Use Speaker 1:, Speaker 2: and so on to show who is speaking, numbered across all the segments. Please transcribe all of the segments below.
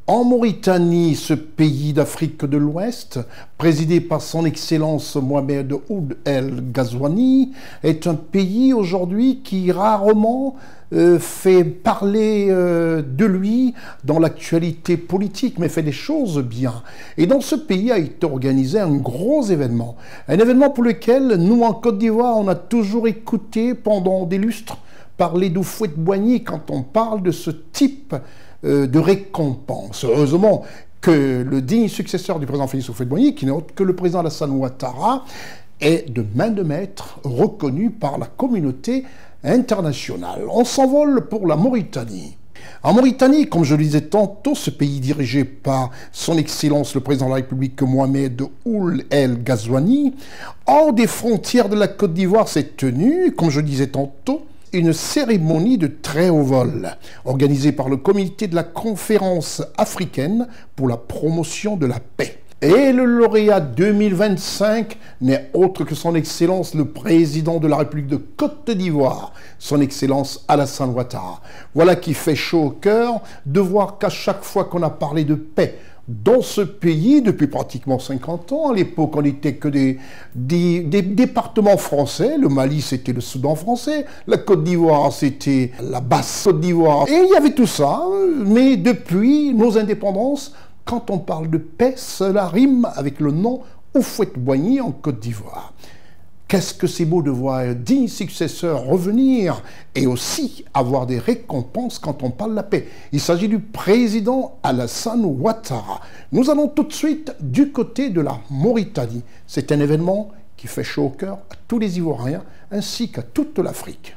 Speaker 1: En Mauritanie, ce pays d'Afrique de l'Ouest, présidé par son Excellence Mohamed Ould El Ghazouani, est un pays aujourd'hui qui rarement fait parler de lui dans l'actualité politique, mais fait des choses bien. Et dans ce pays a été organisé un gros événement. Un événement pour lequel nous, en Côte d'Ivoire, on a toujours écouté pendant des lustres parler d'Houphouët-Boigny quand on parle de ce type de récompense. Heureusement que le digne successeur du président Félix Houphouët-Boigny, qui n'est autre que le président Alassane Ouattara, est de main de maître reconnu par la communauté internationale. On s'envole pour la Mauritanie. En Mauritanie, comme je le disais tantôt, ce pays dirigé par son Excellence le président de la République Mohamed Ould El Ghazouani, hors des frontières de la Côte d'Ivoire s'est tenue, comme je le disais tantôt, une cérémonie de très haut vol, organisée par le comité de la conférence africaine pour la promotion de la paix. Et le lauréat 2025 n'est autre que son Excellence le président de la République de Côte d'Ivoire, son Excellence Alassane Ouattara. Voilà qui fait chaud au cœur de voir qu'à chaque fois qu'on a parlé de paix dans ce pays, depuis pratiquement 50 ans, à l'époque on n'était que des départements français, le Mali c'était le Soudan français, la Côte d'Ivoire c'était la basse Côte d'Ivoire, et il y avait tout ça, mais depuis nos indépendances, quand on parle de paix, cela rime avec le nom Houphouët-Boigny en Côte d'Ivoire. Qu'est-ce que c'est beau de voir un digne successeur revenir et aussi avoir des récompenses quand on parle de la paix. Il s'agit du président Alassane Ouattara. Nous allons tout de suite du côté de la Mauritanie. C'est un événement qui fait chaud au cœur à tous les Ivoiriens ainsi qu'à toute l'Afrique.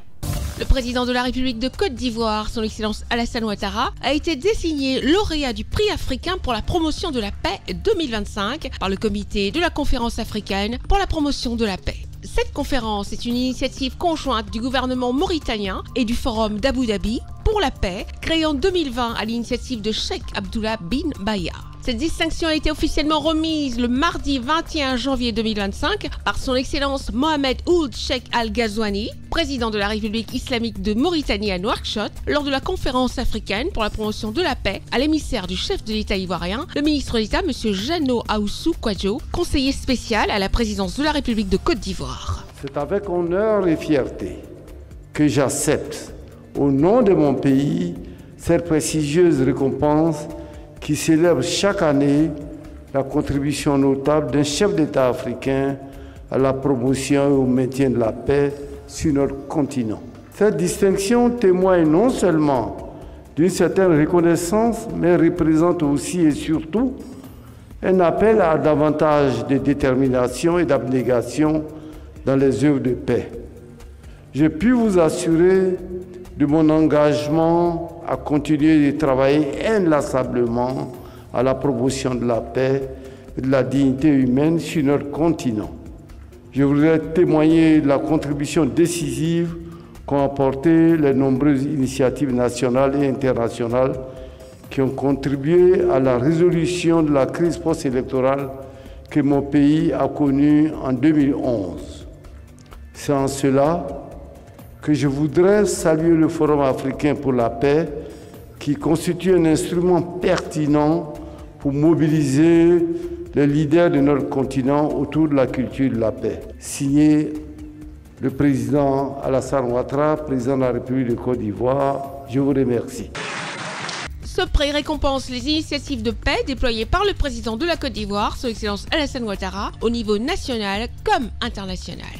Speaker 2: Le président de la République de Côte d'Ivoire, son Excellence Alassane Ouattara, a été désigné lauréat du prix africain pour la promotion de la paix 2025 par le comité de la conférence africaine pour la promotion de la paix. Cette conférence est une initiative conjointe du gouvernement mauritanien et du Forum d'Abu Dhabi pour la paix, créée en 2020 à l'initiative de Cheikh Abdullah bin Baya. Cette distinction a été officiellement remise le mardi 21 janvier 2025 par son Excellence Mohamed Ould Cheikh Al Ghazouani, président de la République islamique de Mauritanie à Nouakchott, lors de la conférence africaine pour la promotion de la paix à l'émissaire du chef de l'État ivoirien, le ministre d'État M. Jeannot Ahoussou Kouadio, conseiller spécial à la présidence de la République de Côte d'Ivoire.
Speaker 3: C'est avec honneur et fierté que j'accepte, au nom de mon pays, cette prestigieuse récompense qui célèbre chaque année la contribution notable d'un chef d'État africain à la promotion et au maintien de la paix sur notre continent. Cette distinction témoigne non seulement d'une certaine reconnaissance, mais représente aussi et surtout un appel à davantage de détermination et d'abnégation dans les œuvres de paix. Je puis vous assurer de mon engagement à continuer de travailler inlassablement à la promotion de la paix et de la dignité humaine sur notre continent. Je voudrais témoigner de la contribution décisive qu'ont apporté les nombreuses initiatives nationales et internationales qui ont contribué à la résolution de la crise post-électorale que mon pays a connue en 2011. C'est en cela que je voudrais saluer le Forum africain pour la paix qui constitue un instrument pertinent pour mobiliser les leaders de notre continent autour de la culture de la paix. Signé le président Alassane Ouattara, président de la République de Côte d'Ivoire. Je vous remercie.
Speaker 2: Ce prix récompense les initiatives de paix déployées par le président de la Côte d'Ivoire, son Excellence Alassane Ouattara, au niveau national comme international.